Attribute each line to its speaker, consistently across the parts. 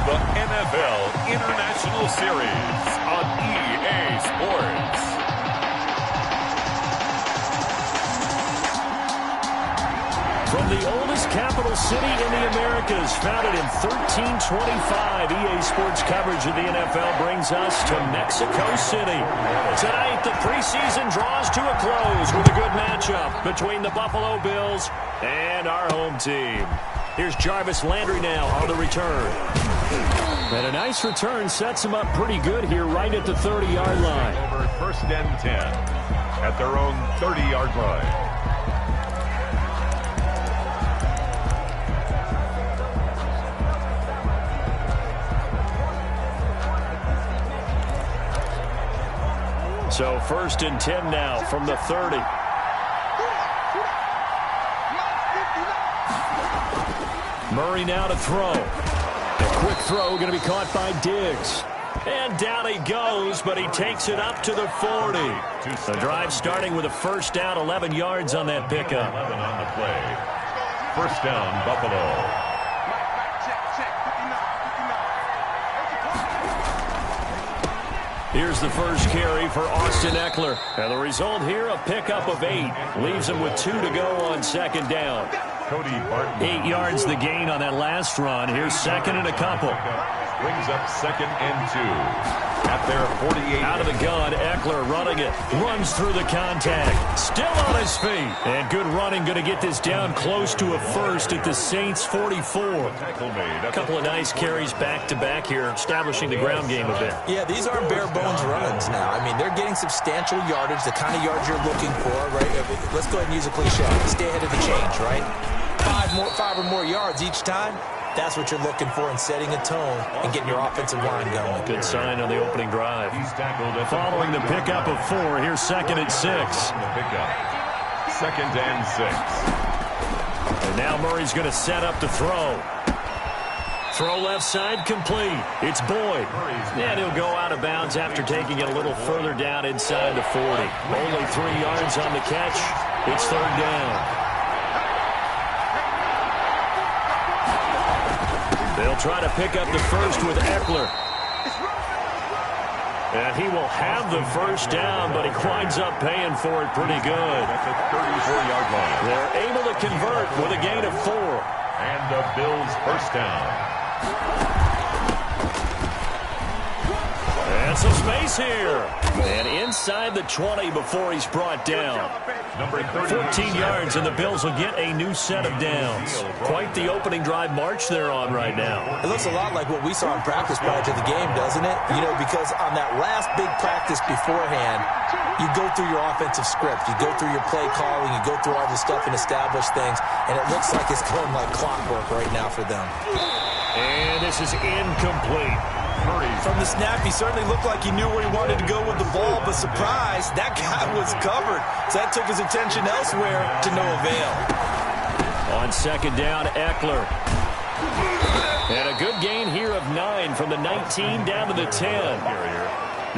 Speaker 1: the NFL International Series on EA Sports.
Speaker 2: From the oldest capital city in the Americas, founded in 1325, EA Sports coverage of the NFL brings us to Mexico City. Tonight, the preseason draws to a close with a good matchup between the Buffalo Bills and our home team. Here's Jarvis Landry now on the return. And a nice return sets him up pretty good here right at the 30-yard line.
Speaker 1: Over 1st and 10 at their own 30-yard line.
Speaker 2: So 1st and 10 now from the 30. Murray now to throw. A quick throw going to be caught by Diggs. And down he goes, but he takes it up to the 40. The drive starting with a 1st down, 11 yards on that pickup.
Speaker 1: 11 on the play. 1st down, Buffalo.
Speaker 2: Here's the first carry for Austin Eckler. And the result here, a pickup of 8. Leaves him with 2 to go on 2nd down.
Speaker 1: Cody Barton.
Speaker 2: 8 yards the gain on that last run. Here's 2nd and a couple.
Speaker 1: Brings up 2nd and 2. At their 48.
Speaker 2: Out of the gun, Eckler running it. Runs through the contact. Still on his feet. And good running, going to get this down close to a 1st at the Saints 44. A couple of nice carries back-to-back here, establishing the ground game a bit.
Speaker 3: Yeah, these aren't bare-bones runs now. I mean, they're getting substantial yardage, the kind of yards you're looking for, right? Let's go ahead and use a cliche. Stay ahead of the change, right? 5 or more yards each time. That's what you're looking for in setting a tone and getting your offensive line going.
Speaker 2: Good sign on the opening drive. Following the pickup of 4, here's 2nd and 6.
Speaker 1: 2nd and 6.
Speaker 2: And now Murray's going to set up to throw. Throw left side complete. It's Boyd. And he'll go out of bounds after taking it a little further down inside the 40. Only 3 yards on the catch. It's 3rd down. They'll try to pick up the 1st with Eckler. And he will have the 1st down, but he winds up paying for it pretty good.
Speaker 1: At the 34-yard line.
Speaker 2: They're able to convert with a gain of 4.
Speaker 1: And the Bills' 1st down.
Speaker 2: And some space here. And inside the 20 before he's brought down. 14 yards, and the Bills will get a new set of downs. Quite the opening drive march they're on right now.
Speaker 3: It looks a lot like what we saw in practice prior to the game, doesn't it? You know, because on that last big practice beforehand, you go through your offensive script. You go through your play calling. You go through all the stuff and establish things. And it looks like it's going like clockwork right now for them.
Speaker 2: And this is incomplete.
Speaker 3: From the snap, he certainly looked like he knew where he wanted to go with the ball, but surprise, that guy was covered. So that took his attention elsewhere to no avail.
Speaker 2: On 2nd down, Eckler. And a good gain here of 9 from the 19 down to the 10.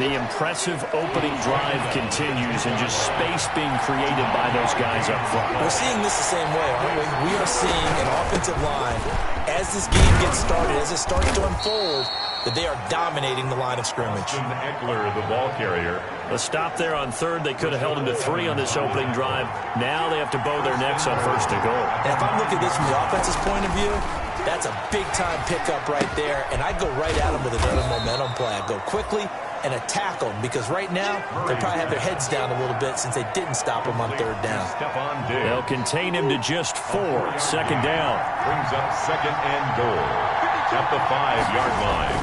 Speaker 2: The impressive opening drive continues, and just space being created by those guys up front.
Speaker 3: We're seeing this the same way, aren't we? We are seeing an offensive line, as this game gets started, as it starts to unfold, that they are dominating the line of scrimmage.
Speaker 1: Eckler, the ball carrier.
Speaker 2: A stop there on 3rd. They could have held him to 3 on this opening drive. Now they have to bow their necks on 1st and goal.
Speaker 3: And if I'm looking at this from the offense's point of view, that's a big-time pickup right there, and I go right at them with another momentum play. I go quickly and attack them, because right now they probably have their heads down a little bit since they didn't stop him on 3rd down.
Speaker 2: They'll contain him to just 4. 2nd down.
Speaker 1: Brings up 2nd and goal at the 5-yard line.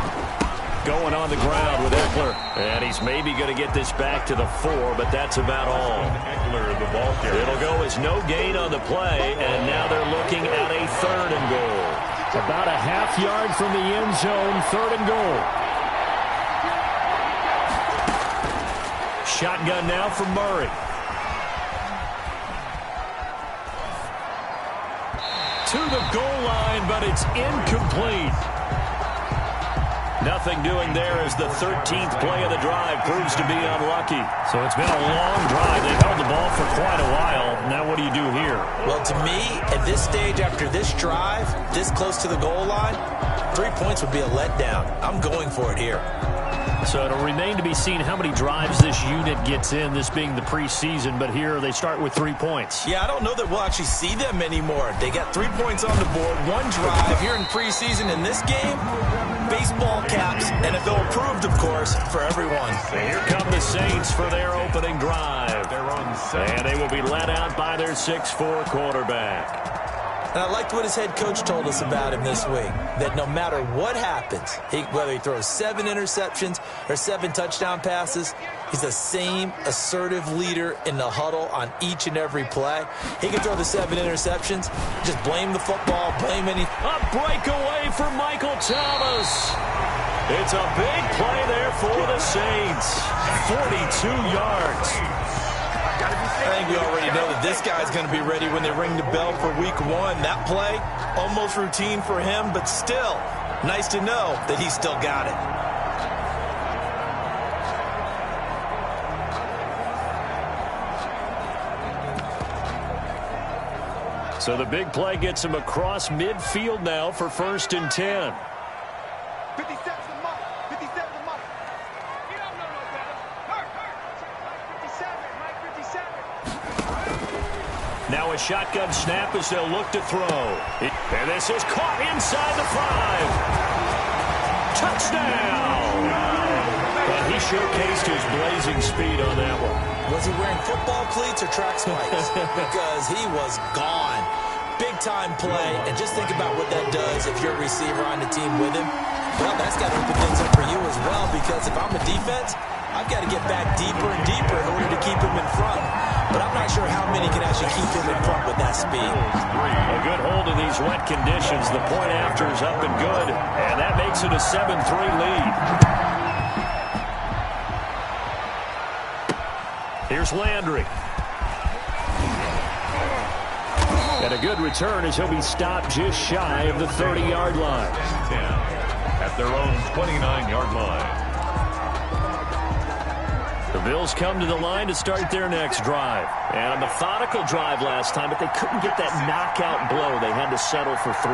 Speaker 2: Going on the ground with Eckler. And he's maybe going to get this back to the 4, but that's about all.
Speaker 1: Eckler, the ball carrier.
Speaker 2: It'll go as no gain on the play, and now they're looking at a 3rd and goal. About a half yard from the end zone, 3rd and goal. Shotgun now for Murray. To the goal line, but it's incomplete. Nothing doing there as the 13th play of the drive proves to be unlucky. So it's been a long drive. They've held the ball for quite a while. Now what do you do here?
Speaker 3: Well, to me, at this stage after this drive, this close to the goal line, 3 points would be a letdown. I'm going for it here.
Speaker 2: So it'll remain to be seen how many drives this unit gets in, this being the preseason, but here they start with 3 points.
Speaker 3: Yeah, I don't know that we'll actually see them anymore. They got 3 points on the board, 1 drive here in preseason. In this game, baseball caps, NFL approved, of course, for everyone.
Speaker 2: And here come the Saints for their opening drive. And they will be led out by their 6'4" quarterback.
Speaker 3: And I liked what his head coach told us about him this week, that no matter what happens, whether he throws 7 interceptions or 7 touchdown passes, he's the same assertive leader in the huddle on each and every play. He can throw the 7 interceptions, just blame the football, blame any...
Speaker 2: A breakaway for Michael Thomas. It's a big play there for the Saints. 42 yards.
Speaker 3: I think we already know that this guy's going to be ready when they ring the bell for week 1. That play, almost routine for him, but still, nice to know that he's still got
Speaker 2: it. So the big play gets him across midfield now for 1st and 10.
Speaker 4: 57 the mark. 57 the mark. You don't know no better. Hurt. Mike 57. Mike 57.
Speaker 2: Now a shotgun snap as they'll look to throw. And this is caught inside the 5. Touchdown! And he showcased his blazing speed on that one.
Speaker 3: Was he wearing football cleats or track spikes? Because he was gone. Big-time play, and just think about what that does if you're a receiver on the team with him. Well, that's got to open things up for you as well, because if I'm a defense, I've got to get back deeper and deeper in order to keep him in front. But I'm not sure how many can actually keep him in front with that speed.
Speaker 2: A good hold in these wet conditions. The point after is up and good, and that makes it a 7-3 lead. Here's Landry. And a good return as he'll be stopped just shy of the 30-yard line.
Speaker 1: 10 at their own 29-yard line.
Speaker 2: The Bills come to the line to start their next drive. And a methodical drive last time, but they couldn't get that knockout blow. They had to settle for 3.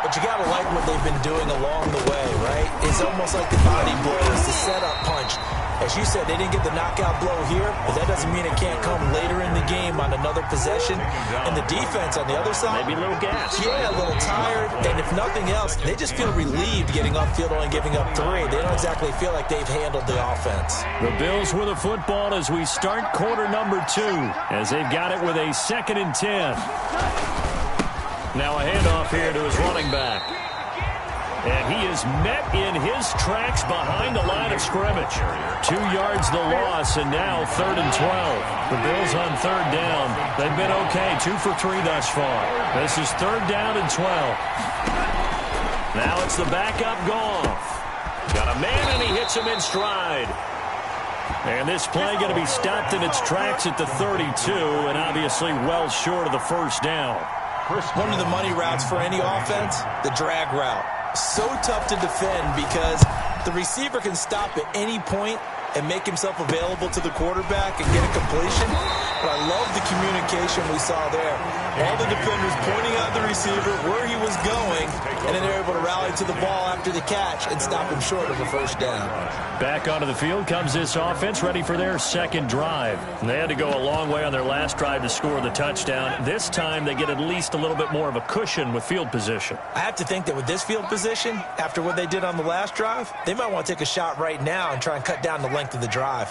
Speaker 3: But you got to like what they've been doing along the way, right? It's almost like the body blows, the setup punch. As you said, they didn't get the knockout blow here, but that doesn't mean it can't come later in the game on another possession. And the defense on the other side,
Speaker 2: maybe a little gas.
Speaker 3: Yeah, a little tired. And if nothing else, they just feel relieved getting upfield only giving up 3. They don't exactly feel like they've handled the offense.
Speaker 2: The Bills with a football as we start quarter number 2, as they've got it with a 2nd and 10. Now a handoff here to his running back. And he is met in his tracks behind the line of scrimmage. 2 yards the loss, and now 3rd and 12. The Bills on 3rd down. They've been okay, 2 for 3 thus far. This is 3rd down and 12. Now it's the backup Goff. Got a man, and he hits him in stride. And this play going to be stopped in its tracks at the 32, and obviously well short of the 1st down.
Speaker 3: One of the money routes for any offense, the drag route. So tough to defend because the receiver can stop at any point and make himself available to the quarterback and get a completion. But I love the communication we saw there. All the defenders pointing out the receiver where he was going, and then they're able to rally to the ball after the catch and stop him short of a 1st down.
Speaker 2: Back onto the field comes this offense, ready for their 2nd drive. They had to go a long way on their last drive to score the touchdown. This time they get at least a little bit more of a cushion with field position.
Speaker 3: I have to think that with this field position, after what they did on the last drive, they might want to take a shot right now and try and cut down the length of the drive.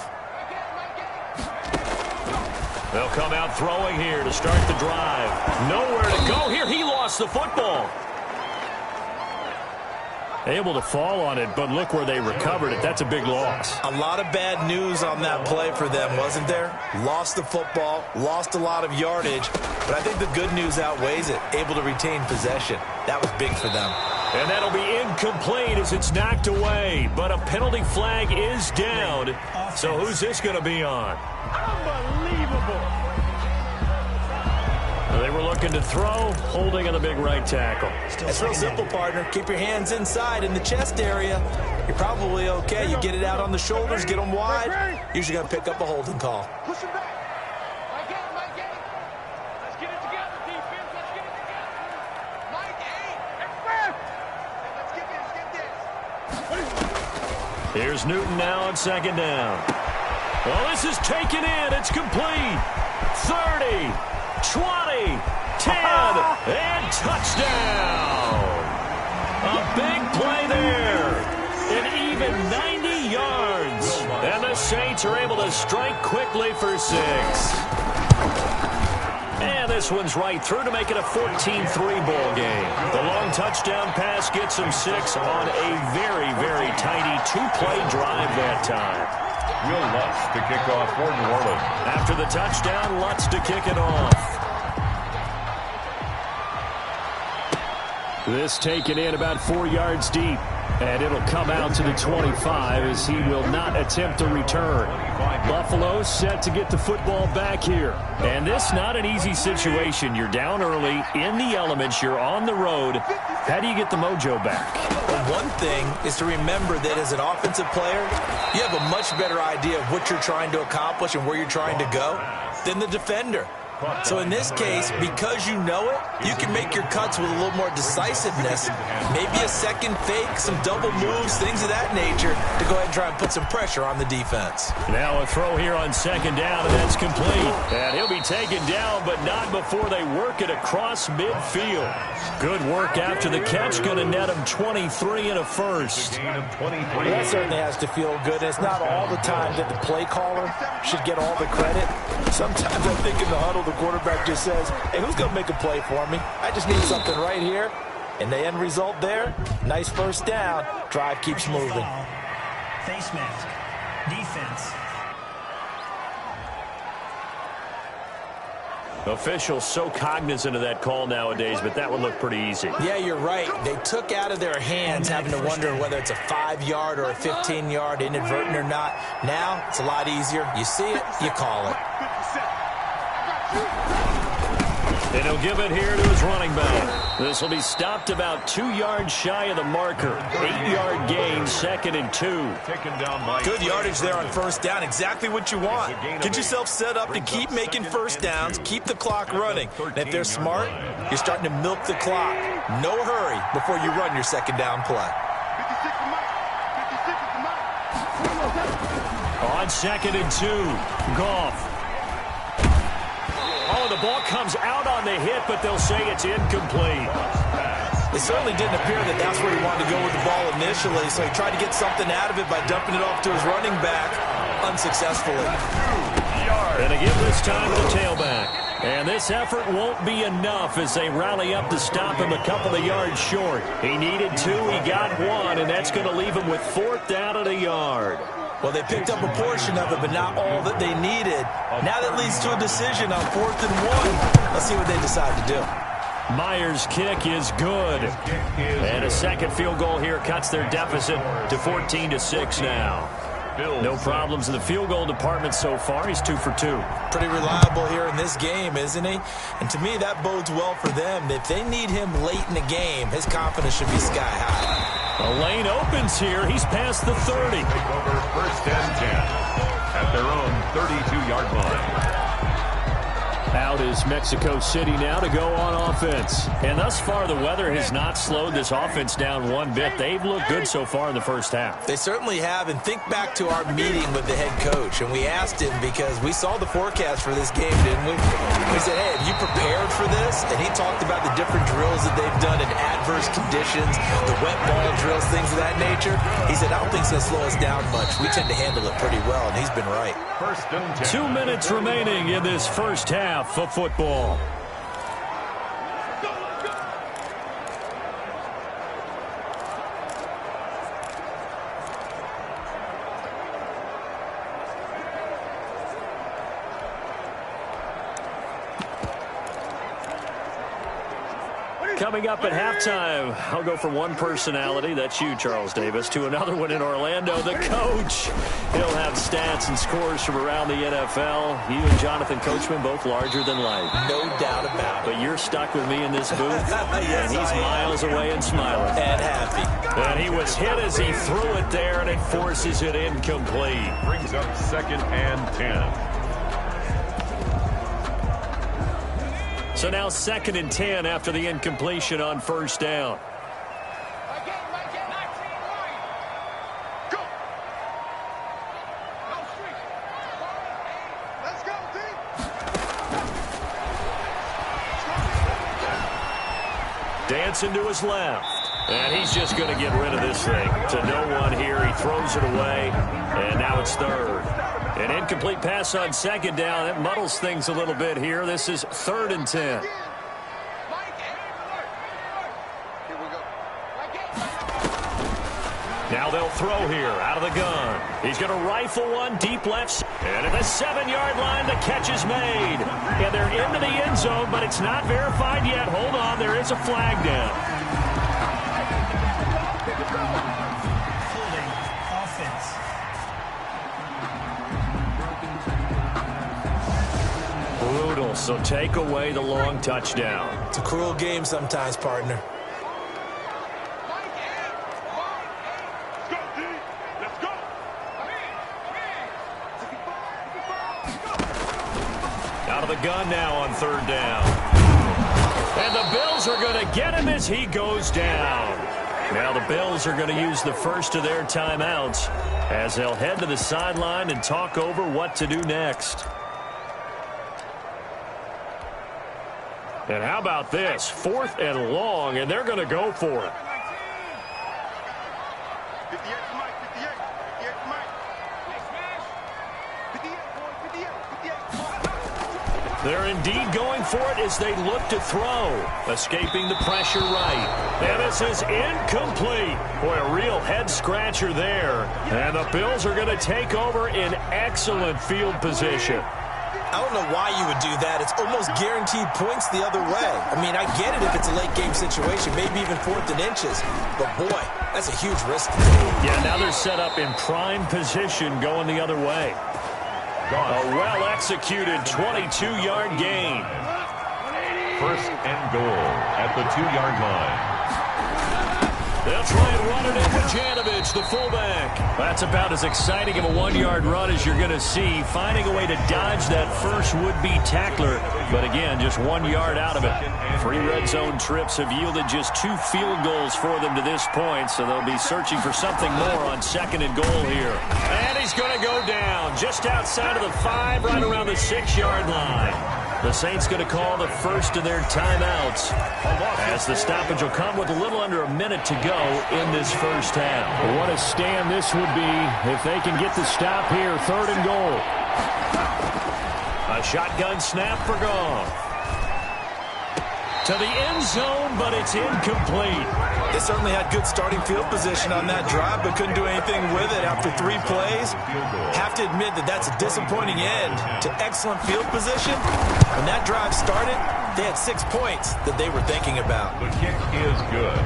Speaker 2: They'll come out throwing here to start the drive. Nowhere to go here. He lost the football. Able to fall on it, but look where they recovered it. That's a big loss.
Speaker 3: A lot of bad news on that play for them, wasn't there? Lost the football, lost a lot of yardage, but I think the good news outweighs it. Able to retain possession. That was big for them.
Speaker 2: And that'll be incomplete as it's knocked away. But a penalty flag is down. So who's this going to be on?
Speaker 4: Unbelievable.
Speaker 2: They were looking to throw, holding on the big right tackle.
Speaker 3: It's real simple, partner. Keep your hands inside in the chest area. You're probably okay. You get it out on the shoulders, get them wide. Usually going to pick up a holding call.
Speaker 4: Push him back. Mike 8. Let's get it together, defense. Let's get it together. Mike 8. Let's get
Speaker 2: Here's Newton now on second down. Well, this is taken in. It's complete. 30, 20, 10, and touchdown. A big play there. An even 90 yards. And the Saints are able to strike quickly for 6. And this one's right through to make it a 14-3 ball game. The long touchdown pass gets him 6 on a very, very tidy 2-play drive that time.
Speaker 1: Will Lutz to kick off for New Orleans.
Speaker 2: After the touchdown, Lutz to kick it off. This taken in about 4 yards deep. And it'll come out to the 25 as he will not attempt a return. Buffalo set to get the football back here. And this not an easy situation. You're down early, in the elements, you're on the road. How do you get the mojo back?
Speaker 3: Well, one thing is to remember that as an offensive player, you have a much better idea of what you're trying to accomplish and where you're trying to go than the defender. So in this case, because you know it, you can make your cuts with a little more decisiveness. Maybe a second fake, some double moves, things of that nature to go ahead and try and put some pressure on the defense.
Speaker 2: Now a throw here on second down, and that's complete. And he'll be taken down, but not before they work it across midfield. Good work after the catch, going to net him 23 and a first.
Speaker 3: Well, that certainly has to feel good. It's not all the time that the play caller should get all the credit. Sometimes I think in the huddle, the quarterback just says, hey, who's going to make a play for me? I just need something right here. And the end result there, nice first down. Drive keeps moving.
Speaker 5: Face mask. Defense.
Speaker 2: Officials so cognizant of that call nowadays, but that would look pretty easy.
Speaker 3: Yeah, you're right. They took out of their hands having to wonder whether it's a 5-yard or a 15-yard, inadvertent or not. Now, it's a lot easier. You see it, you call it.
Speaker 2: And he'll give it here to his running back. This will be stopped about 2 yards shy of the marker. 8-yard gain, 2nd and 2.
Speaker 3: Good yardage there on first down. Exactly what you want. Get yourself set up to keep making first downs, keep the clock running. And if they're smart, you're starting to milk the clock. No hurry before you run your second down play.
Speaker 2: On 2nd and 2, Goff. Oh, the ball comes out on the hit, but they'll say it's incomplete.
Speaker 3: It certainly didn't appear that that's where he wanted to go with the ball initially, so he tried to get something out of it by dumping it off to his running back unsuccessfully.
Speaker 2: And a give this time to the tailback. And this effort won't be enough as they rally up to stop him a couple of yards short. He needed 2, he got 1, and that's going to leave him with 4th down at a yard.
Speaker 3: Well, they picked up a portion of it, but not all that they needed. Now that leads to a decision on 4th and 1. Let's see what they decide to do.
Speaker 2: Myers' kick is good. And a second field goal here cuts their deficit to 14-6 now. No problems in the field goal department so far. He's 2 for 2.
Speaker 3: Pretty reliable here in this game, isn't he? And to me, that bodes well for them. If they need him late in the game, his confidence should be sky high.
Speaker 2: A lane opens here. He's past the 30.
Speaker 1: Take over 1st and 10 at their own 32-yard line.
Speaker 2: Out is Mexico City now to go on offense. And thus far, the weather has not slowed this offense down one bit. They've looked good so far in the first half.
Speaker 3: They certainly have. And think back to our meeting with the head coach. And we asked him because we saw the forecast for this game, didn't we? We said, hey, have you prepared for this? And he talked about the different drills that they've done in adverse conditions, the wet ball drills, things of that nature. He said, I don't think it's going to slow us down much. We tend to handle it pretty well, and he's been right.
Speaker 1: 1st and 10.
Speaker 2: 2 minutes remaining in this first half of football. Coming up at halftime, I'll go from one personality, that's you, Charles Davis, to another one in Orlando, the coach. He'll have stats and scores from around the NFL. You and Jonathan Coachman, both larger than life.
Speaker 3: No doubt about it.
Speaker 2: But you're stuck with me in this booth,
Speaker 3: Yes,
Speaker 2: and he's miles away and smiling.
Speaker 3: And happy.
Speaker 2: And he was hit as he threw it there, and it forces it incomplete.
Speaker 1: Brings up 2nd and 10.
Speaker 2: So now 2nd and 10 after the incompletion on first down. Hansen to his left. And he's just going to get rid of this thing. To no one here. He throws it away. And now it's third. An incomplete pass on second down. That muddles things a little bit here. This is 3rd and 10. Now they'll throw here out of the gun. He's going to rifle one deep left. And at the 7-yard line, the catch is made. And they're into the end zone, but it's not verified yet. Hold on, there is a flag down.
Speaker 5: Holding offense.
Speaker 2: Brutal, so take away the long touchdown.
Speaker 3: It's a cruel game sometimes, partner.
Speaker 2: Out of the gun now on 3rd down. And the Bills are going to get him as he goes down. Now the Bills are going to use the first of their timeouts as they'll head to the sideline and talk over what to do next. And how about this? 4th and long, and they're going to go for it. They're indeed going for it as they look to throw. Escaping the pressure right. And this is incomplete. Boy, a real head-scratcher there. And the Bills are going to take over in excellent field position.
Speaker 3: I don't know why you would do that. It's almost guaranteed points the other way. I mean, I get it if it's a late-game situation, maybe even 4th and inches. But, boy, that's a huge risk to take.
Speaker 2: Yeah, now they're set up in prime position going the other way. A well-executed 22-yard gain.
Speaker 1: 1st and goal at the 2-yard line.
Speaker 2: They'll try and run it in with Janovich, the fullback. That's about as exciting of a 1-yard run as you're going to see. Finding a way to dodge that first would-be tackler. But again, just 1 yard out of it. 3 red zone trips have yielded just 2 field goals for them to this point. So they'll be searching for something more on 2nd and goal here. And he's going to go down just outside of the 5, right around the 6-yard line. The Saints going to call the first of their timeouts as the stoppage will come with a little under a minute to go in this first half.
Speaker 6: What a stand this would be if they can get the stop here. 3rd and goal.
Speaker 2: A shotgun snap for Goff. To the end zone, but it's incomplete.
Speaker 3: They certainly had good starting field position on that drive, but couldn't do anything with it after 3 plays. Have to admit that that's a disappointing end to excellent field position. When that drive started, they had 6 points that they were thinking about.
Speaker 1: The kick is good.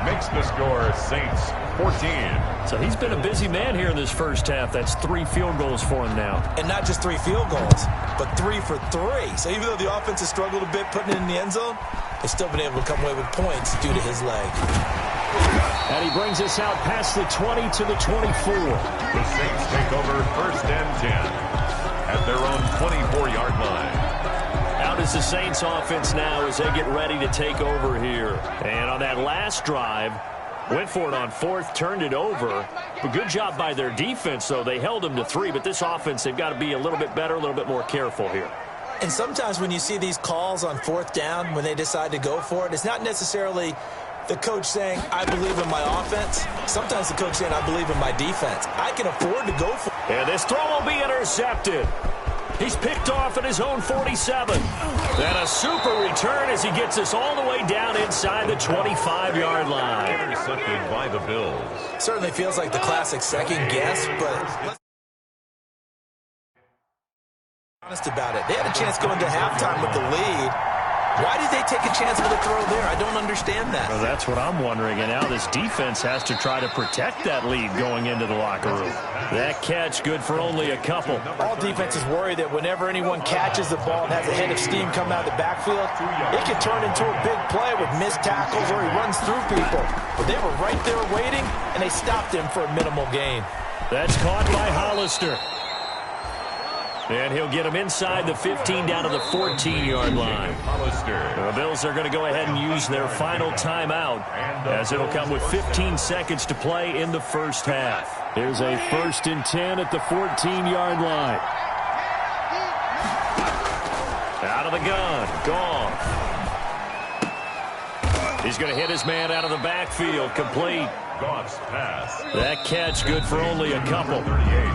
Speaker 1: Makes the score Saints 14.
Speaker 2: So he's been a busy man here in this first half. That's 3 field goals for him now.
Speaker 3: And not just 3 field goals, but 3 for 3. So even though the offense has struggled a bit putting it in the end zone, they've still been able to come away with points due to his leg.
Speaker 2: And he brings us out past the 20 to the 24.
Speaker 1: The Saints take over 1st and 10 at their own 24-yard line.
Speaker 2: Out is the Saints offense now as they get ready to take over here. And on that last drive, went for it on 4th, turned it over. But good job by their defense, though. They held them to 3, but this offense, they've got to be a little bit better, a little bit more careful here.
Speaker 3: And sometimes when you see these calls on 4th down, when they decide to go for it, it's not necessarily the coach saying, I believe in my offense. Sometimes the coach saying, I believe in my defense. I can afford to go for it.
Speaker 2: And this throw will be intercepted. He's picked off at his own 47. And a super return as he gets us all the way down inside the 25-yard line.
Speaker 1: Intercepted by the Bills.
Speaker 3: Certainly feels like the classic second guess, but let's be honest about it. They had a chance going to halftime with the lead. Why did they take a chance with a throw there? I don't understand that.
Speaker 2: Well, that's what I'm wondering. And now this defense has to try to protect that lead going into the locker room. That catch good for only a couple.
Speaker 3: All defenses worry that whenever anyone catches the ball and has a head of steam coming out of the backfield, it can turn into a big play with missed tackles or he runs through people. But they were right there waiting, and they stopped him for a minimal gain.
Speaker 2: That's caught by Hollister. And he'll get him inside the 15 down to the 14-yard line. The Bills are going to go ahead and use their final timeout as it'll come with 15 seconds to play in the first half.
Speaker 6: Here's a 1st and 10 at the 14-yard line.
Speaker 2: Out of the gun. Goff. He's going to hit his man out of the backfield. Complete.
Speaker 1: Goff's pass.
Speaker 2: That catch good for only a couple.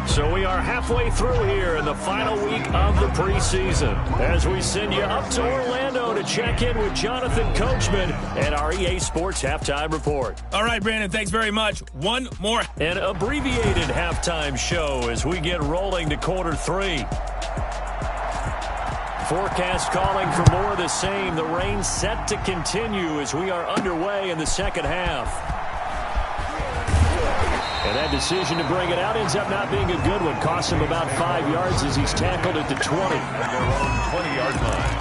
Speaker 2: So we are halfway through here in the final week of the preseason as we send you up to Orlando to check in with Jonathan Coachman and our EA Sports Halftime Report.
Speaker 7: All right, Brandon, thanks very much. One more.
Speaker 2: An abbreviated halftime show as we get rolling to quarter 3. Forecast calling for more of the same. The rain set to continue as we are underway in the second half. And that decision to bring it out ends up not being a good one. Costs him about 5 yards as he's tackled at the 20.
Speaker 1: Their own 20-yard line.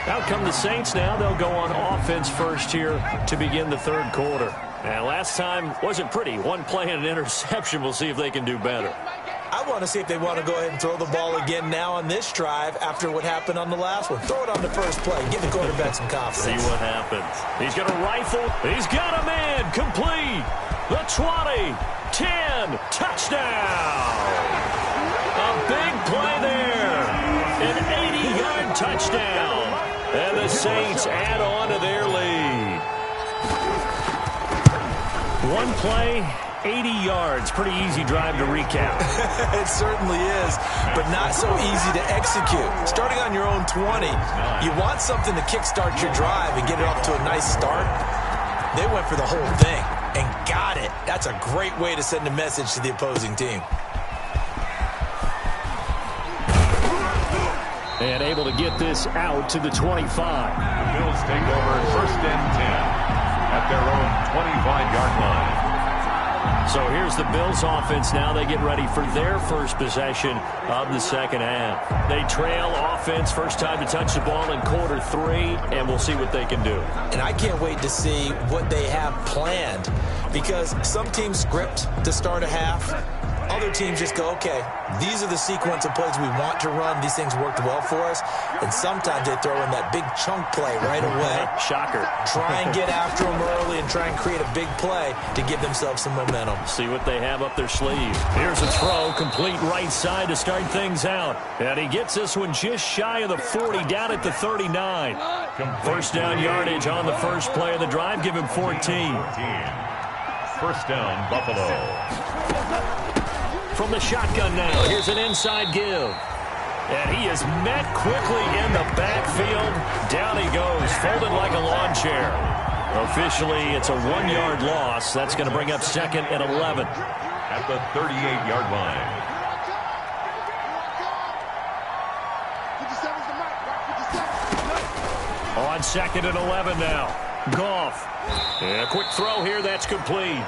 Speaker 2: Out come the Saints now. They'll go on offense first here to begin the third quarter. And last time wasn't pretty. One play and an interception. We'll see if they can do better.
Speaker 3: I want to see if they want to go ahead and throw the ball again now on this drive after what happened on the last one. Throw it on the first play. Give the quarterback some confidence.
Speaker 2: See what happens. He's going to rifle. He's got a man. Complete. The 20, 10, touchdown. A big play there. An 80-yard touchdown. And the Saints add on to their lead. One play, 80 yards. Pretty easy drive to recap.
Speaker 3: It certainly is, but not so easy to execute. Starting on your own 20, you want something to kickstart your drive and get it off to a nice start. They went for the whole thing and got it. That's a great way to send a message to the opposing team.
Speaker 2: And able to get this out to the 25.
Speaker 1: The Bills take over first and 10 at their own 25-yard line.
Speaker 2: So here's the Bills offense now. They get ready for their first possession of the second half. They trail offense, first time to touch the ball in quarter 3, and we'll see what they can do.
Speaker 3: And I can't wait to see what they have planned, because some teams script to start a half. Other teams just go, okay, these are the sequence of plays we want to run. These things worked well for us. And sometimes they throw in that big chunk play right away.
Speaker 2: Shocker.
Speaker 3: Try and get after them early and try and create a big play to give themselves some momentum.
Speaker 2: See what they have up their sleeve. Here's a throw, complete right side to start things out. And he gets this one just shy of the 40, down at the 39. First down yardage on the first play of the drive. Give him 14.
Speaker 1: First down, Buffalo.
Speaker 2: From the shotgun now, here's an inside give. And he is met quickly in the backfield. Down he goes, folded like a lawn chair. Officially, it's a 1-yard loss. That's going to bring up second and 11.
Speaker 1: At the 38-yard line.
Speaker 4: 57's the mark. 57.
Speaker 2: On second and 11 now. Goff. And a quick throw here, that's complete.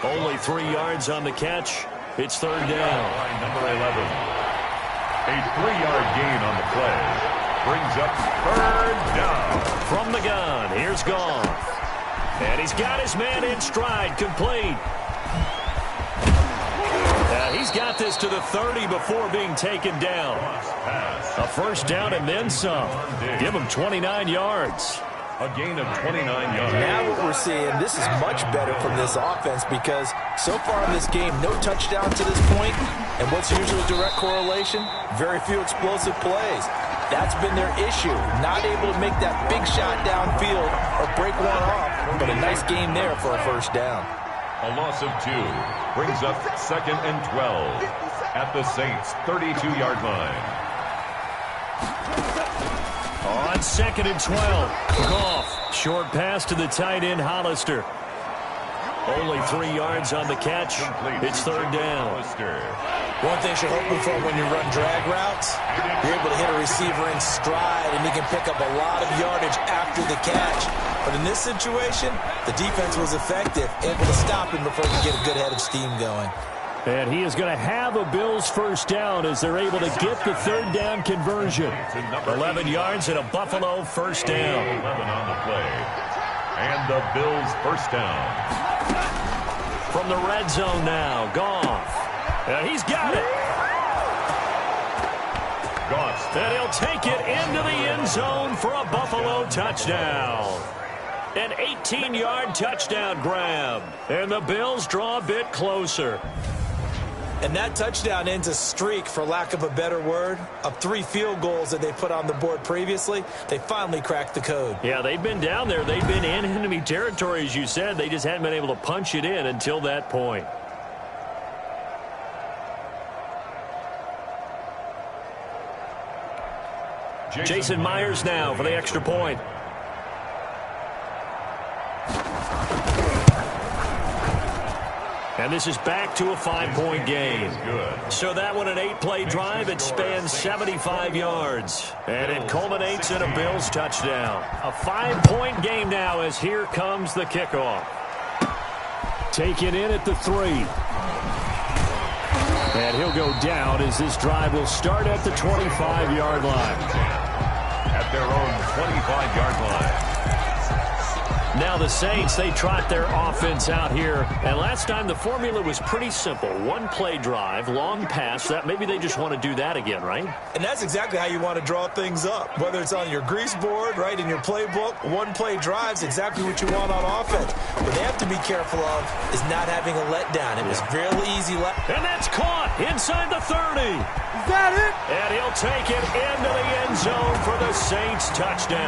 Speaker 2: Only 3 yards on the catch. It's third down.
Speaker 1: Number 11. A 3-yard gain on the play. Brings up third down.
Speaker 2: From the gun, here's Goff. And he's got his man in stride, complete. He's got this to the 30 before being taken down. A first down and then some. Give him 29 yards.
Speaker 1: A gain of 29 yards.
Speaker 3: Now what we're seeing, this is much better from this offense, because so far in this game, no touchdown to this point. And what's usually a direct correlation? Very few explosive plays. That's been their issue. Not able to make that big shot downfield or break one off. But a nice game there for a first down.
Speaker 1: A loss of 2 brings up second and 12 at the Saints' 32-yard line.
Speaker 2: On second and 12, Goff. Short pass to the tight end, Hollister. Only 3 yards on the catch. It's third down.
Speaker 3: One thing you're hoping for when you run drag routes, you're able to hit a receiver in stride, and he can pick up a lot of yardage after the catch. But in this situation, the defense was effective, able to stop him before he could get a good head of steam going.
Speaker 2: And he is going to have a Bills first down as they're able to get the third down conversion. 11 yards and a Buffalo first down.
Speaker 1: 11 on the play. And the Bills first down.
Speaker 2: From the red zone now, Goff. And he's got it.
Speaker 1: Goff.
Speaker 2: And he'll take it into the end zone for a Buffalo touchdown. An 18-yard touchdown grab. And the Bills draw a bit closer.
Speaker 3: And that touchdown ends a streak, for lack of a better word, of 3 field goals that they put on the board previously. They finally cracked the code.
Speaker 2: Yeah, they've been down there. They've been in enemy territory, as you said. They just hadn't been able to punch it in until that point. Jason Myers now for the extra point. And this is back to a 5-point game. So that one, an 8-play drive. It spans 75 yards. And it culminates in a Bills touchdown. A 5-point game now as here comes the kickoff.
Speaker 6: Taken in at the 3. And he'll go down as this drive will start at the 25-yard line.
Speaker 1: At their own 25-yard line.
Speaker 2: Now the Saints, they trot their offense out here. And last time the formula was pretty simple. 1-play drive, long pass. That maybe they just want to do that again, right?
Speaker 3: And that's exactly how you want to draw things up. Whether it's on your grease board, right, in your playbook, 1-play drive's exactly what you want on offense. What they have to be careful of is not having a letdown. It was really easy.
Speaker 2: And that's caught inside the 30.
Speaker 4: Is that it?
Speaker 2: And he'll take it into the end zone for the Saints touchdown.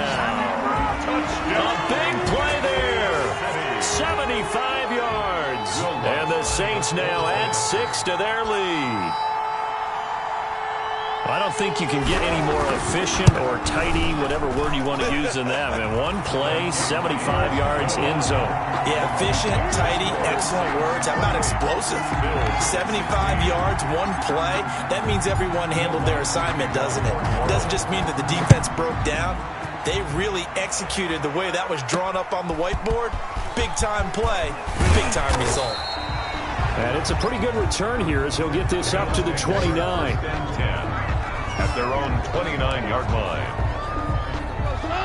Speaker 2: A big play there. 75 yards. And the Saints now add 6 to their lead. I don't think you can get any more efficient or tidy, whatever word you want to use in that. And 1 play, 75 yards, end zone.
Speaker 3: Yeah, efficient, tidy, excellent words. How about explosive? 75 yards, 1 play. That means everyone handled their assignment, doesn't it? It doesn't just mean that the defense broke down. They really executed the way that was drawn up on the whiteboard. Big-time play, big-time result.
Speaker 6: And it's a pretty good return here as he'll get this up to the 29.
Speaker 1: 10. At their own 29-yard line.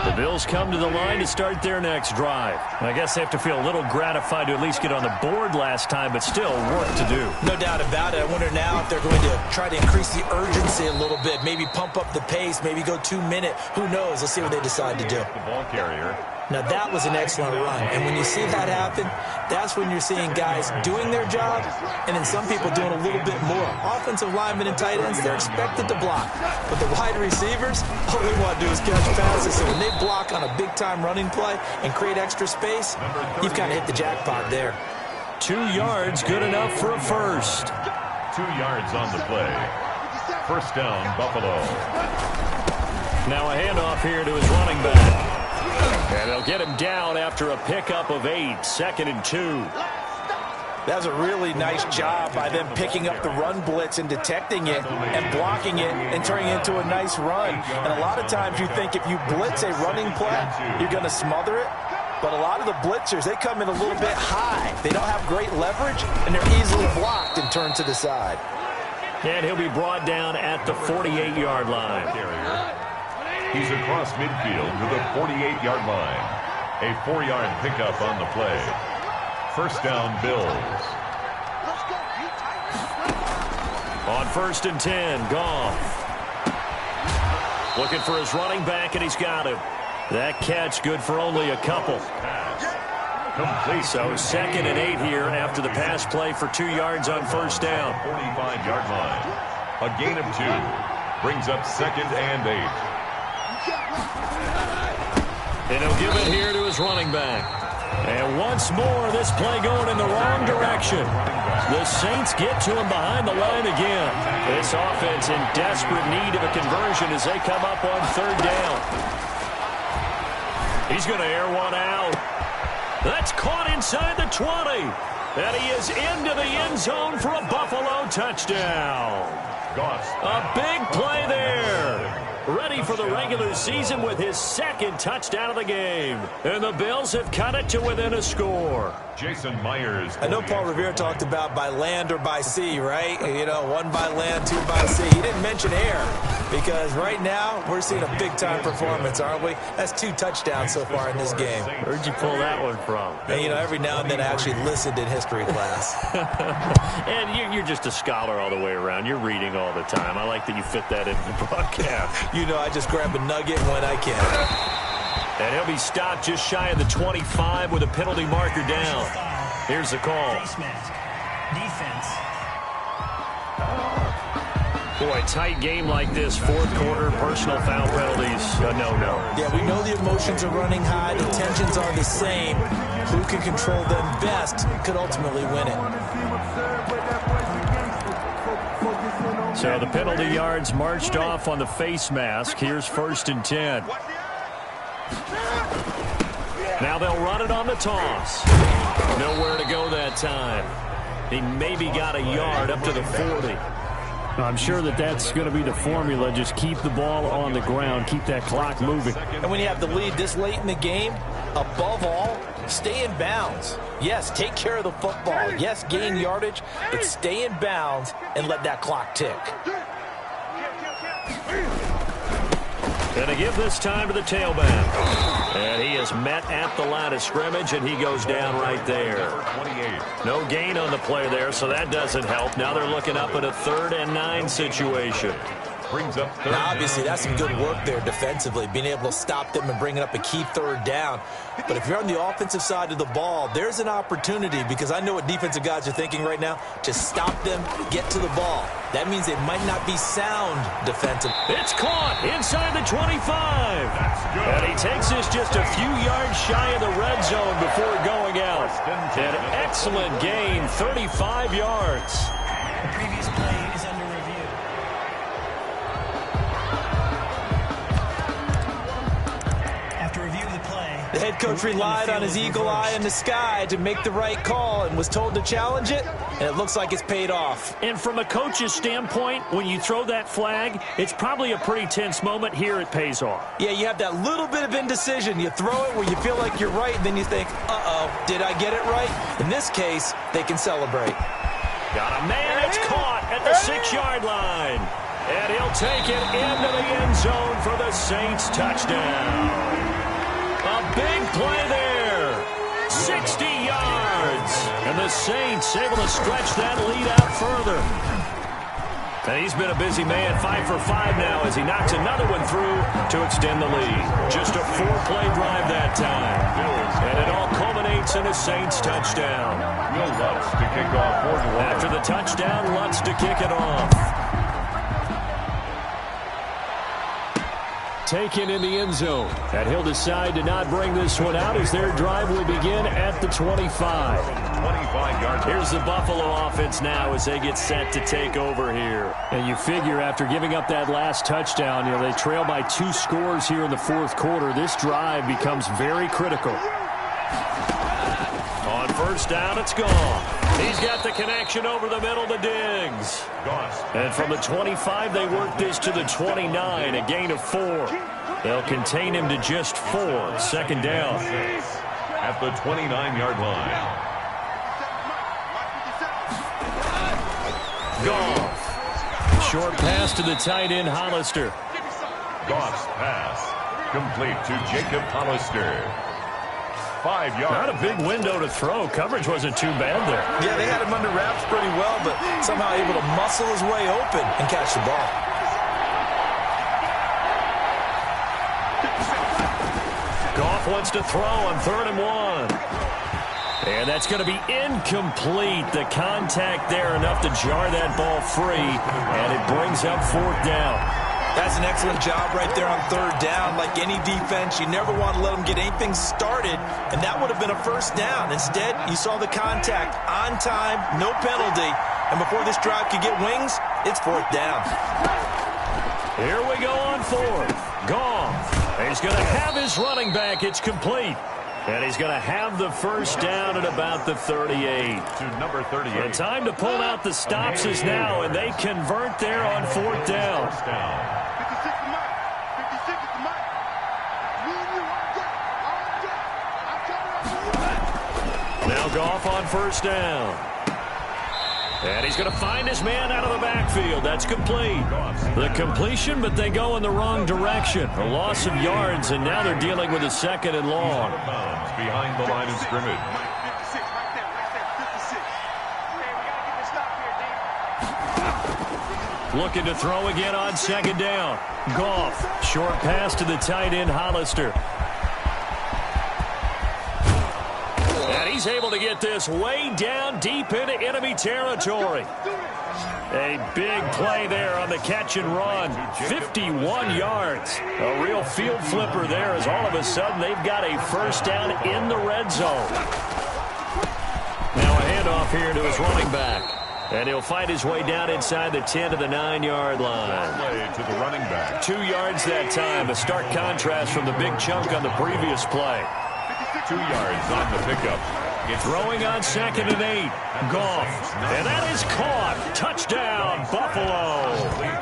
Speaker 2: The Bills come to the line to start their next drive. I guess they have to feel a little gratified to at least get on the board last time, but still work to do.
Speaker 3: No doubt about it. I wonder now if they're going to try to increase the urgency a little bit, maybe pump up the pace, maybe go 2-minute. Who knows? Let's see what they decide to do.
Speaker 1: The ball carrier.
Speaker 3: Now, that was an excellent run. And when you see that happen, that's when you're seeing guys doing their job and then some people doing a little bit more. Offensive linemen and tight ends, they're expected to block. But the wide receivers, all they want to do is catch passes. So when they block on a big-time running play and create extra space, you've kind of hit the jackpot there.
Speaker 2: 2 yards, good enough for a first.
Speaker 1: 2 yards on the play. First down, Buffalo.
Speaker 2: Now a handoff here to his running back. And they'll get him down after a pickup of 8, 2nd and 2.
Speaker 3: That was a really nice job by them picking up the run blitz and detecting it and blocking it and turning it into a nice run. And a lot of times you think if you blitz a running play, you're going to smother it. But a lot of the blitzers, they come in a little bit high. They don't have great leverage, and they're easily blocked and turned to the side.
Speaker 2: And he'll be brought down at the 48-yard line.
Speaker 1: He's across midfield to the 48-yard line. A 4-yard pickup on the play. First down, Bills.
Speaker 2: On 1st and 10, Goff. Looking for his running back, and he's got him. That catch good for only a couple.
Speaker 1: Complete.
Speaker 2: So 2nd and 8 here after the pass play for 2 yards on first down.
Speaker 1: 45-yard line. A gain of 2. Brings up 2nd and 8.
Speaker 2: And he'll give it here to his running back. And once more, this play going in the wrong direction. The Saints get to him behind the line again. This offense in desperate need of a conversion as they come up on 3rd down. He's going to air one out. That's caught inside the 20. And he is into the end zone for a Buffalo touchdown. A big play there. Ready for the regular season with his 2nd touchdown of the game. And the Bills have cut it to within a score.
Speaker 1: Jason Myers.
Speaker 3: I know Paul Revere talked about by land or by sea, right? You know, 1 by land, 2 by sea. He didn't mention air because right now we're seeing a big-time performance, aren't we? That's 2 touchdowns so far in this game.
Speaker 2: Where'd you pull that one from?
Speaker 3: And, you know, every now and then I actually listened in history class.
Speaker 2: And you're just a scholar all the way around. You're reading all the time. I like that you fit that into the broadcast.
Speaker 3: You know, I just grab a nugget when I can.
Speaker 2: And he'll be stopped just shy of the 25 with a penalty marker down. Here's the call.
Speaker 5: Face mask. Defense.
Speaker 2: Boy, tight game like this, fourth quarter, personal foul penalties, no.
Speaker 3: Yeah, we know the emotions are running high. The tensions are the same. Who can control them best could ultimately win it.
Speaker 2: So the penalty yards marched off on the face mask. Here's 1st and 10. Now they'll run it on the toss. Nowhere to go that time. He maybe got a yard up to the 40.
Speaker 6: I'm sure that's going to be the formula. Just keep the ball on the ground. Keep that clock moving.
Speaker 3: And when you have the lead this late in the game, above all, stay in bounds. Yes, take care of the football. Yes, gain yardage, but stay in bounds and let that clock tick.
Speaker 2: And to give this time to the tailback. And he is met at the line of scrimmage, and he goes down right there. No gain on the play there, so that doesn't help. Now they're looking up at a 3rd and 9 situation.
Speaker 1: Brings up third.
Speaker 3: Now, obviously, that's some good work there defensively, being able to stop them and bringing up a key 3rd down. But if you're on the offensive side of the ball, there's an opportunity, because I know what defensive guys are thinking right now, to stop them, get to the ball. That means they might not be sound defensive.
Speaker 2: It's caught inside the 25. And he takes this just a few yards shy of the red zone before going out. An excellent gain, 35 yards.
Speaker 5: The previous play is under review. After review of the play,
Speaker 3: The head coach relied on his eagle eye in the sky to make the right call and was told to challenge it, and it looks like it's paid off.
Speaker 2: And from a coach's standpoint, when you throw that flag, it's probably a pretty tense moment. Here it pays off.
Speaker 3: Yeah, you have that little bit of indecision. You throw it where you feel like you're right, and then you think, uh-oh, did I get it right? In this case, they can celebrate.
Speaker 2: Got a man, it's caught at the 6-yard line. And he'll take it into the end zone for the Saints touchdown. A big play there. 60 yards. And the Saints able to stretch that lead out further. And he's been a busy man, 5 for 5 now as he knocks another one through to extend the lead. Just a 4-play drive that time. And it all culminates in a Saints touchdown.
Speaker 1: Will Lutz to kick off 4-1.
Speaker 2: After the touchdown, Lutz to kick it off.
Speaker 6: Taken in the end zone. And he'll decide to not bring this one out as their drive will begin at the 25.
Speaker 1: 25 yards.
Speaker 2: Here's the Buffalo offense now as they get set to take over here.
Speaker 6: And you figure after giving up that last touchdown, they trail by 2 scores here in the fourth quarter. This drive becomes very critical.
Speaker 2: On first down, it's gone. He's got the connection over the middle to Diggs. And from the 25, they work this to the 29, a gain of 4. They'll contain him to just 4. 2nd down.
Speaker 1: At the 29-yard line.
Speaker 2: Goff. Short pass to the tight end, Hollister.
Speaker 1: Goff's pass. Complete to Jacob Hollister. 5 yards.
Speaker 2: Not a big window to throw. Coverage wasn't too bad there.
Speaker 3: Yeah, they had him under wraps pretty well, but somehow able to muscle his way open and catch the ball.
Speaker 2: Goff wants to throw on 3rd and 1. And that's going to be incomplete. The contact there enough to jar that ball free, and it brings up 4th down.
Speaker 3: That's an excellent job right there on 3rd down. Like any defense, you never want to let them get anything started, and that would have been a 1st down. Instead, you saw the contact on time, no penalty, and before this drive could get wings, it's 4th down.
Speaker 2: Here we go on 4th. Goff. He's going to have his running back. It's complete. And he's going to have the 1st down at about the 38.
Speaker 1: To number 38.
Speaker 2: The time to pull out the stops is now, and they convert there on 4th down.
Speaker 4: 56 to Mike. 56 to Mike. Me and you, I'm good.
Speaker 2: Now Goff on 1st down. And he's going to find his man out of the backfield. That's complete. The completion, but they go in the wrong direction. A loss of yards, and now they're dealing with a 2nd and long.
Speaker 1: Behind the line of scrimmage.
Speaker 4: 56, right there, 56. Hey, we got to get this stop here, D.
Speaker 2: Looking to throw again on 2nd down. Goff, short pass to the tight end, Hollister. And he
Speaker 6: he's able to get this way down deep into enemy territory. A big play there on the catch and run. 51 yards. A real field flipper there as all of a sudden they've got a first down in the red zone. Now a handoff here to his running back. And he'll find his way down inside the 10 to the 9-yard line.
Speaker 1: Play to the running back.
Speaker 6: 2 yards that time. A stark contrast from the big chunk on the previous play.
Speaker 1: 2 yards on the pickup.
Speaker 6: It's throwing on 2nd and 8. Goff. And that is caught. Touchdown, Buffalo.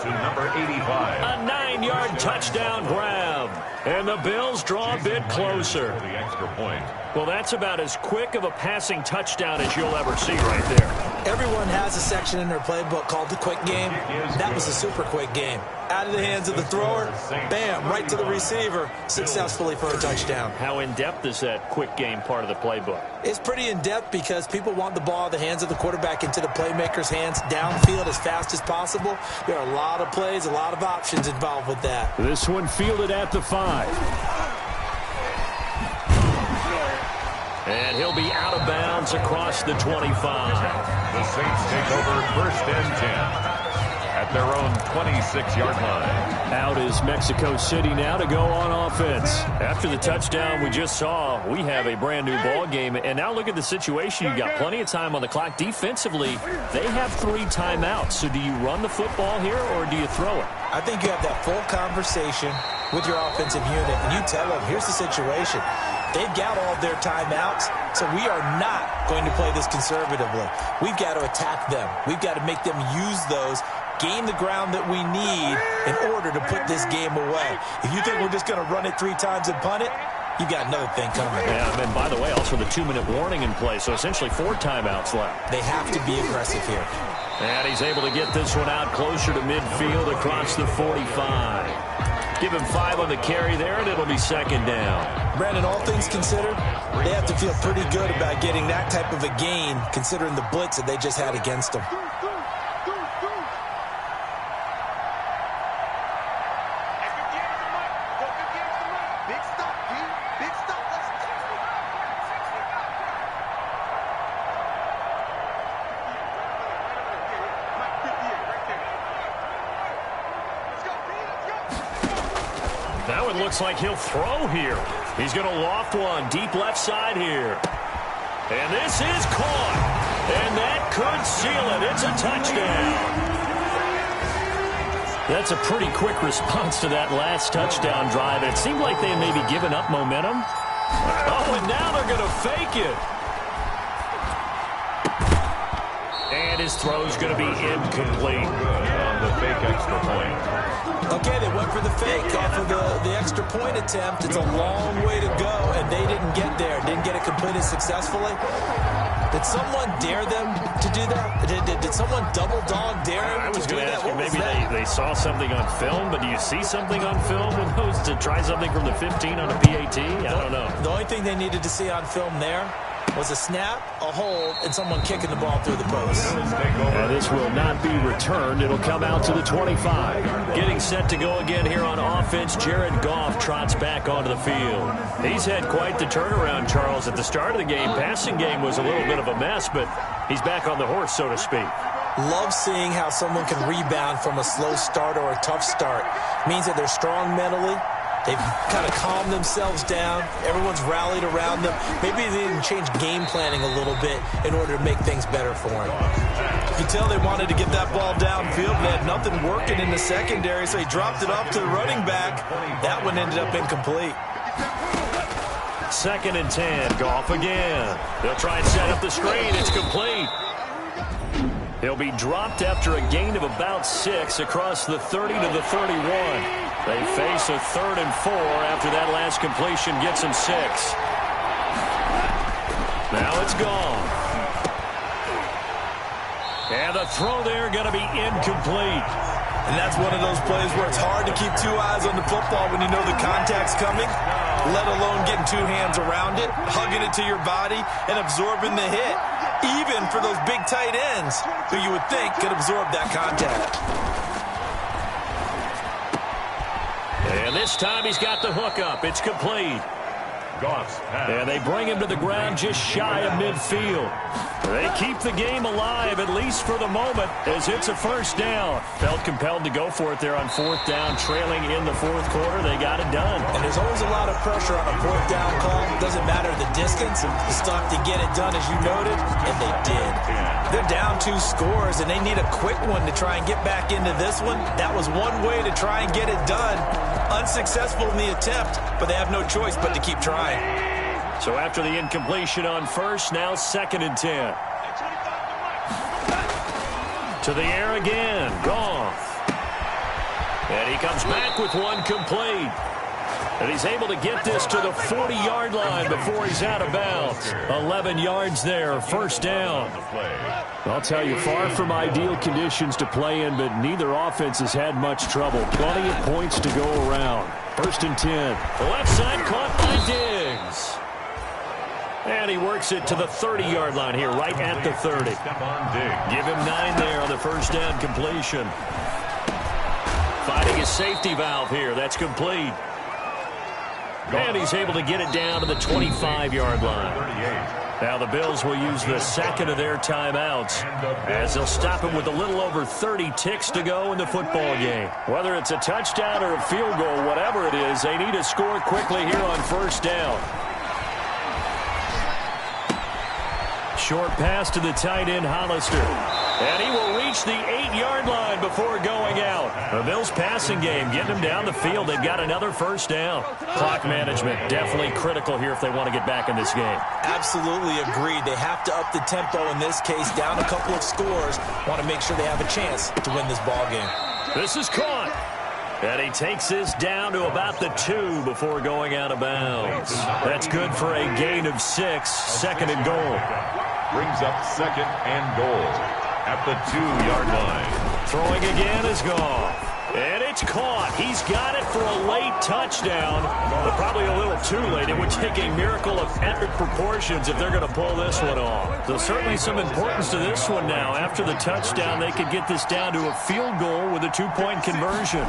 Speaker 1: To number 85.
Speaker 6: A 9-yard touchdown grab. And the Bills draw a bit closer.
Speaker 1: The extra point.
Speaker 6: Well, that's about as quick of a passing touchdown as you'll ever see right there.
Speaker 3: Everyone has a section in their playbook called the quick game. That was a super quick game. Out of the hands of the thrower, bam, right to the receiver, successfully for a touchdown.
Speaker 6: How in-depth is that quick game part of the playbook?
Speaker 3: It's pretty in-depth because people want the ball in the hands of the quarterback into the playmaker's hands downfield as fast as possible. There are a lot of plays, a lot of options involved with that.
Speaker 6: This one fielded at the 5. And he'll be out of bounds across the 25.
Speaker 1: The Saints take over 1st and 10 at their own 26-yard line.
Speaker 6: Out is Mexico City now to go on offense. After the touchdown we just saw, we have a brand new ball game. And now look at the situation. You've got plenty of time on the clock. Defensively, they have 3 timeouts. So do you run the football here or do you throw it?
Speaker 3: I think you have that full conversation with your offensive unit, and you tell them, here's the situation. They've got all their timeouts, so we are not going to play this conservatively. We've got to attack them. We've got to make them use those, gain the ground that we need in order to put this game away. If you think we're just going to run it 3 times and punt it, you got another thing coming.
Speaker 6: Yeah, and by the way, also the 2-minute warning in play, so essentially 4 timeouts left.
Speaker 3: They have to be aggressive here.
Speaker 6: And he's able to get this one out closer to midfield across the 45. Give him 5 on the carry there, and it'll be 2nd down.
Speaker 3: Brandon, all things considered, they have to feel pretty good about getting that type of a gain, considering the blitz that they just had against them.
Speaker 4: Big stop, G. Big stop. Let's go.
Speaker 6: That one looks like he'll throw here. He's going to loft one deep left side here. And this is caught. And that could seal it. It's a touchdown. That's a pretty quick response to that last touchdown drive. And it seemed like they may be giving up momentum. Oh, and now they're going to fake it. And his throw's going to be incomplete.
Speaker 1: On the fake extra point.
Speaker 3: Okay, they went for the fake off of the extra point attempt. It's a long way to go, and they didn't get there. Didn't get it completed successfully. Did someone dare them to do that? Did someone double dog dare them to do that?
Speaker 6: I was going to ask you, maybe they saw something on film, but do you see something on film with those to try something from the 15 on a PAT? I don't know.
Speaker 3: The only thing they needed to see on film there was a snap, a hold, and someone kicking the ball through the post.
Speaker 6: And this will not be returned. It'll come out to the 25. Getting set to go again here on offense, Jared Goff trots back onto the field. He's had quite the turnaround, Charles. At the start of the game, passing game was a little bit of a mess, but he's back on the horse, so to speak.
Speaker 3: Love seeing how someone can rebound from a slow start or a tough start. Means that they're strong mentally. They've kind of calmed themselves down. Everyone's rallied around them. Maybe they didn't change game planning a little bit in order to make things better for them. You can tell they wanted to get that ball downfield. They had nothing working in the secondary, so he dropped it off to the running back. That one ended up incomplete.
Speaker 6: 2nd and 10. Goff again. They'll try and set up the screen. It's complete. He'll be dropped after a gain of about 6 across the 30 to the 31. They face a 3rd and 4 after that last completion gets him 6. Now it's gone. And the throw there going to be incomplete.
Speaker 3: And that's one of those plays where it's hard to keep 2 eyes on the football when you know the contact's coming, let alone getting 2 hands around it, hugging it to your body, and absorbing the hit, even for those big tight ends who you would think could absorb that contact.
Speaker 6: And this time he's got the hook up. It's complete. And they bring him to the ground just shy of midfield. They keep the game alive, at least for the moment, as it's a first down. Felt compelled to go for it there on fourth down, trailing in the fourth quarter. They got it done.
Speaker 3: And there's always a lot of pressure on a fourth down call. Doesn't matter the distance. You still have to get it done, as you noted, and they did. They're down 2 scores, and they need a quick one to try and get back into this one. That was one way to try and get it done. Unsuccessful in the attempt, but they have no choice but to keep trying.
Speaker 6: So after the incompletion on first, now 2nd and 10. To the air again. Goff. And he comes back with one complete. And he's able to get this to the 40-yard line before he's out of bounds. 11 yards there, first down. I'll tell you, far from ideal conditions to play in, but neither offense has had much trouble. Plenty of points to go around. 1st and 10. The left side caught by Diggs. And he works it to the 30-yard line here, right at the 30. Give him 9 there on the first down completion. Finding his safety valve here. That's complete. And he's able to get it down to the 25-yard line. Now the Bills will use the second of their timeouts as they'll stop it with a little over 30 ticks to go in the football game. Whether it's a touchdown or a field goal, whatever it is, they need to score quickly here on first down. Short pass to the tight end, Hollister. And he will reach the 8-yard line before going out. The Bills passing game, getting them down the field. They've got another first down. Clock management, definitely critical here if they want to get back in this game.
Speaker 3: Absolutely agreed. They have to up the tempo in this case, down a couple of scores. Want to make sure they have a chance to win this ball game.
Speaker 6: This is caught. And he takes this down to about the 2 before going out of bounds. That's good for a gain of 6, 2nd and goal.
Speaker 1: Brings up 2nd and goal at the 2-yard line.
Speaker 6: Throwing again is Goff. And it's caught. He's got it for a late touchdown, but probably a little too late. It would take a miracle of epic proportions if they're going to pull this one off. So certainly some importance to this one now. After the touchdown, they could get this down to a field goal with a 2-point conversion.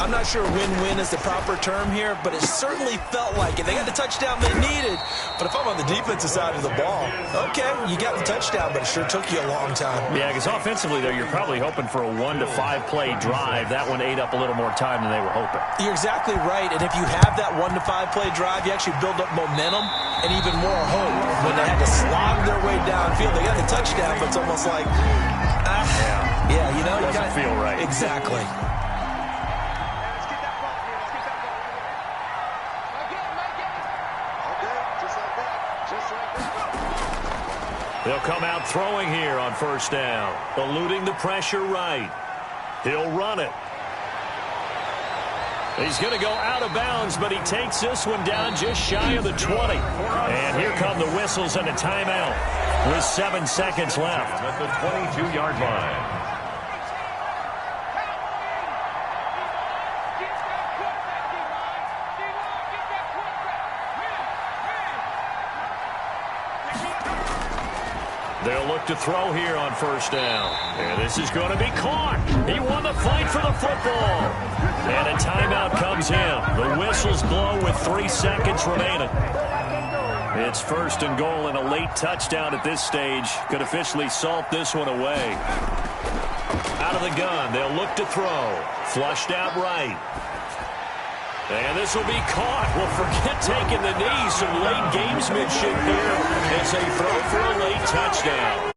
Speaker 3: I'm not sure win-win is the proper term here, but it certainly felt like it. They got the touchdown they needed, but if I'm on the defensive side of the ball, okay, you got the touchdown, but it sure took you a long time.
Speaker 6: Yeah, because offensively, though, you're probably hoping for a 1 to 5 play drive. That one ate up a little more time than they were hoping.
Speaker 3: You're exactly right, and if you have that 1 to 5 play drive, you actually build up momentum and even more hope. When they had to slog their way downfield, they got the touchdown, but it's almost like, yeah, you know,
Speaker 6: it doesn't feel right.
Speaker 3: Exactly.
Speaker 6: They'll come out throwing here on first down, eluding the pressure right. He'll run it. He's going to go out of bounds, but he takes this one down just shy of the 20. And here come the whistles and a timeout with 7 seconds left.
Speaker 1: At the 22-yard line.
Speaker 6: They'll look to throw here on first down. And this is going to be caught. He won the fight for the football. And a timeout comes in. The whistles blow with 3 seconds remaining. It's 1st and goal, and a late touchdown at this stage could officially salt this one away. Out of the gun, they'll look to throw. Flushed out right. And this will be caught. Well, forget taking the knee. Some late gamesmanship here as they throw for a late touchdown.